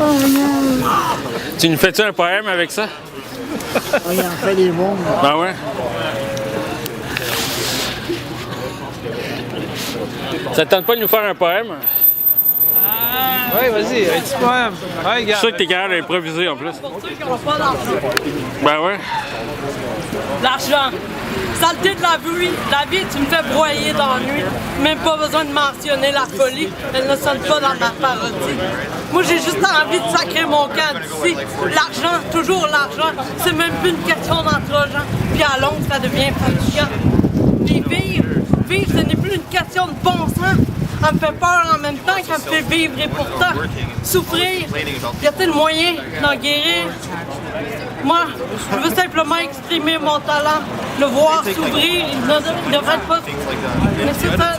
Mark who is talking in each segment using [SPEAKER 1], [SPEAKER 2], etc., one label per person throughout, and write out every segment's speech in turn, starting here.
[SPEAKER 1] Oh non!
[SPEAKER 2] Tu nous fais-tu un poème avec ça?
[SPEAKER 1] Il en fait des bons.
[SPEAKER 2] Ben ouais. Ça te tente pas de nous faire un poème?
[SPEAKER 3] Oui, vas-y, un petit poème. Ouais,
[SPEAKER 2] Je suis sûr que t'es capable d'improviser en plus.
[SPEAKER 4] Pour ceux qui n'ont pas d'argent.
[SPEAKER 2] Ben ouais.
[SPEAKER 4] L'argent. Saleté de la vie, tu me fais broyer dans la nuit. Même pas besoin de mentionner la folie, elle ne sonne pas dans ma parodie. Moi j'ai juste envie de sacrer mon camp d'ici. L'argent, toujours l'argent, c'est même plus une question d'entre-gens. Puis à longue, ça devient fatigant. Puis vivre, ce n'est plus une question de bon sens. Elle me fait peur en même temps qu'elle me fait vivre et pourtant souffrir. Y a-t-il moyen d'en guérir? Moi, je veux simplement exprimer mon talent, le voir s'ouvrir, il ne devrait pas nécessaire.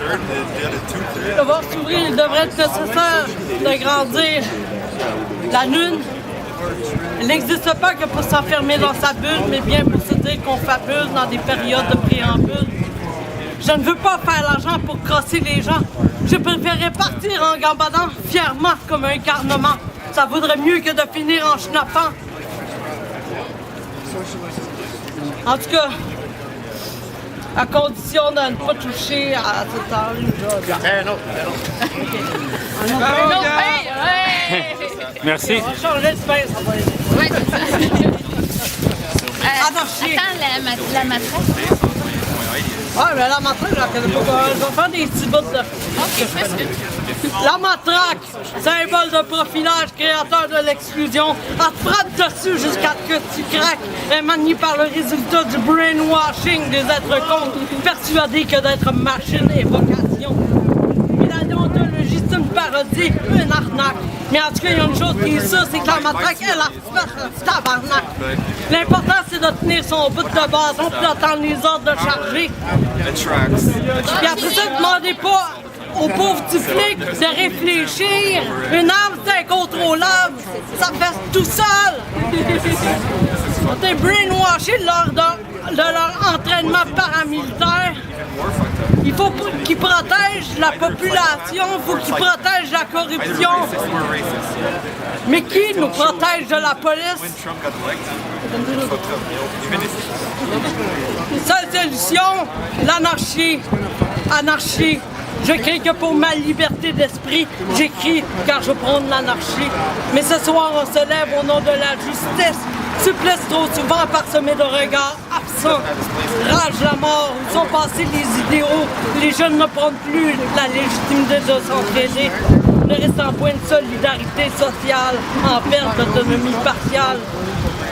[SPEAKER 4] Le voir s'ouvrir, il devrait être nécessaire de grandir. La lune, elle n'existe pas que pour s'enfermer dans sa bulle, mais bien pour se dire qu'on fabule dans des périodes de préambule. Je ne veux pas faire l'argent pour crosser les gens. Je préférerais partir en gambadant fièrement comme un garnement. Ça vaudrait mieux que de finir en schnappant. En tout cas, à condition de ne pas toucher à cette heure.
[SPEAKER 2] Merci.
[SPEAKER 4] On va changer de space, ça va être.
[SPEAKER 5] Ouais, c'est ça.
[SPEAKER 4] Anarchie.
[SPEAKER 5] Attends, la matraque.
[SPEAKER 4] Ouais, mais la matraque, je la connais pas. Je vais faire des petits bouts de... La matraque, symbole de profilage, créateur de l'exclusion, elle te frappe dessus jusqu'à ce que tu craques, est maniée par le résultat du brainwashing des êtres cons, persuadés que d'être machine est vocation. Puis la déontologie, c'est une parodie, une arnaque. Mais en tout cas, il y a une chose qui est sûre, c'est que la matraque, elle a fait tabarnak. L'important, c'est de tenir son bout de bâton puis d'attendre les ordres de charger. Puis après ça, demandez pas au pauvre petit flic de réfléchir. Une arme, c'est incontrôlable. Ça fait tout seul. On est brainwashé de leur entraînement paramilitaire. Il faut qu'ils protègent la population, il faut qu'ils protègent la corruption. Mais qui nous protège de la police? Seule solution, l'anarchie. Anarchie. J'écris que pour ma liberté d'esprit, j'écris car je prône l'anarchie. Mais ce soir, on se lève au nom de la justice. Supplice trop souvent parsemé de regards absents. Rage la mort, où sont passés les idéaux. Les jeunes ne prennent plus la légitimité de s'entraider. Ne restant point de solidarité sociale, en perte d'autonomie partiale.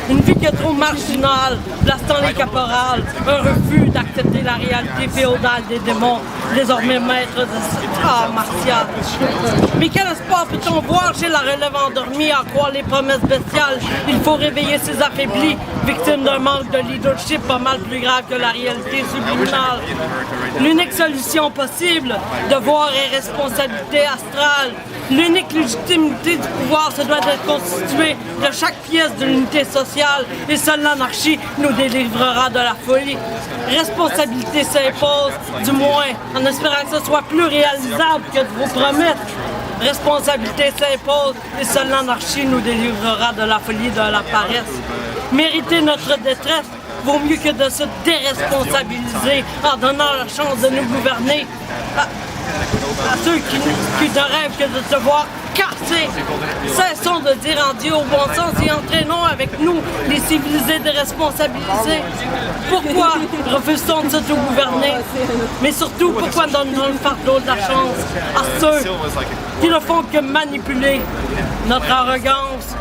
[SPEAKER 4] Une vie qui est trop marginale, blastant les caporales, un refus d'accepter la réalité féodale des démons, désormais maîtres de cet art martial. Mais quel espoir peut-on voir chez la relève endormie à croire les promesses bestiales? Il faut réveiller ces affaiblis, victimes d'un manque de leadership pas mal plus grave que la réalité subliminale. L'unique solution possible, devoir et responsabilité astrale. L'unique légitimité du pouvoir se doit d'être constituée de chaque pièce de l'unité sociale et seule l'anarchie nous délivrera de la folie. Responsabilité s'impose, du moins, en espérant que ce soit plus réalisable que de vos promesses. Responsabilité s'impose et seule l'anarchie nous délivrera de la folie, de la paresse. Mériter notre détresse vaut mieux que de se déresponsabiliser en donnant la chance de nous gouverner. À ceux qui ne rêvent que de se voir casser. Cessons de dire adieu au bon sens et entraînons avec nous les civilisés déresponsabilisés. Pourquoi refuse-t-on de s'auto-gouverner? Mais surtout, pourquoi donne-t-on le fardeau de la chance à ceux qui ne font que manipuler notre arrogance?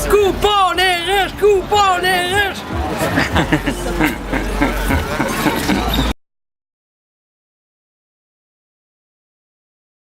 [SPEAKER 4] Coupons les riches! Coupons les riches!